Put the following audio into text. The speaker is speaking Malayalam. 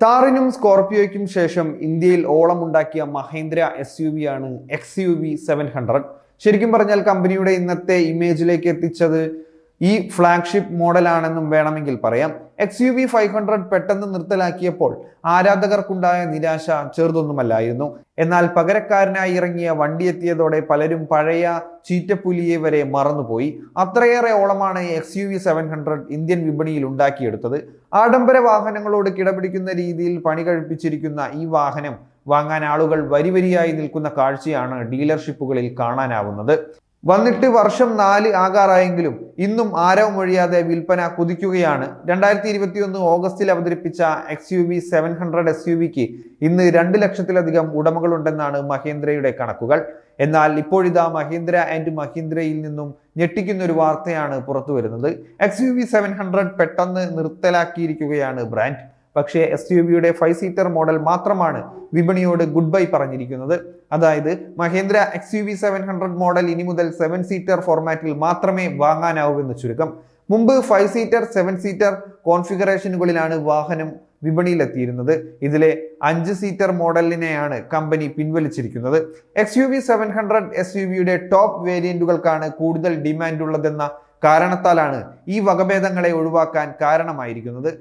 താറിനും സ്കോർപിയോയ്ക്കും ശേഷം ഇന്ത്യയിൽ ഓളമുണ്ടാക്കിയ മഹീന്ദ്ര SUV ആണ് XUV 700. ശരിക്കും പറഞ്ഞാൽ കമ്പനിയുടെ ഇന്നത്തെ ഇമേജിലേക്ക് എത്തിച്ചത് ഈ ഫ്ലാഗ്ഷിപ്പ് മോഡലാണെന്നും വേണമെങ്കിൽ പറയാം. XUV 500 പെട്ടെന്ന് നിർത്തലാക്കിയപ്പോൾ ആരാധകർക്കുണ്ടായ നിരാശ ചെറുതൊന്നുമല്ലായിരുന്നു. എന്നാൽ പകരക്കാരനായി ഇറങ്ങിയ വണ്ടി എത്തിയതോടെ പലരും പഴയ ചീറ്റപ്പുലിയെ വരെ മറന്നുപോയി. അത്രയേറെ ഓളമാണ് XUV 700 ഇന്ത്യൻ വിപണിയിൽ ഉണ്ടാക്കിയെടുത്തത്. ആഡംബര വാഹനങ്ങളോട് കിടപിടിക്കുന്ന രീതിയിൽ പണി കഴിപ്പിച്ചിരിക്കുന്ന ഈ വാഹനം വാങ്ങാൻ ആളുകൾ വരിവരിയായി നിൽക്കുന്ന കാഴ്ചയാണ് ഡീലർഷിപ്പുകളിൽ കാണാനാവുന്നത്. വന്നിട്ട് വർഷം 4 ആകാറായെങ്കിലും ഇന്നും ആരവമൊഴിയാതെ വിൽപ്പന കുതിക്കുകയാണ്. 2021 ഓഗസ്റ്റിൽ അവതരിപ്പിച്ച XUV 700 SUVക്ക് ഇന്ന് 2 ലക്ഷത്തിലധികം ഉടമകളുണ്ടെന്നാണ് മഹീന്ദ്രയുടെ കണക്കുകൾ. എന്നാൽ ഇപ്പോഴിതാ മഹീന്ദ്ര ആൻഡ് മഹീന്ദ്രയിൽ നിന്നും ഞെട്ടിക്കുന്ന ഒരു വാർത്തയാണ് പുറത്തു വരുന്നത്. XUV 700 പെട്ടെന്ന് നിർത്തലാക്കിയിരിക്കുകയാണ് ബ്രാൻഡ്. പക്ഷേ SUVയുടെ 5 സീറ്റർ മോഡൽ മാത്രമാണ് വിപണിയോട് ഗുഡ് ബൈ പറഞ്ഞിരിക്കുന്നത്. അതായത് മഹീന്ദ്ര XUV 700 മോഡൽ ഇനി മുതൽ 7 സീറ്റർ ഫോർമാറ്റിൽ മാത്രമേ വാങ്ങാനാവൂ എന്ന് ചുരുക്കം. മുമ്പ് 5 സീറ്റർ 7 സീറ്റർ കോൺഫിഗറേഷനുകളിലാണ് വാഹനം വിപണിയിലെത്തിയിരുന്നത്. ഇതിലെ 5 സീറ്റർ മോഡലിനെയാണ് കമ്പനി പിൻവലിച്ചിരിക്കുന്നത്. XUV 700 SUVയുടെ ടോപ്പ് വേരിയന്റുകൾക്കാണ് കൂടുതൽ ഡിമാൻഡ് ഉള്ളതെന്ന കാരണത്താലാണ് ഈ വകഭേദങ്ങളെ ഒഴിവാക്കാൻ കാരണമായിരിക്കുന്നത്.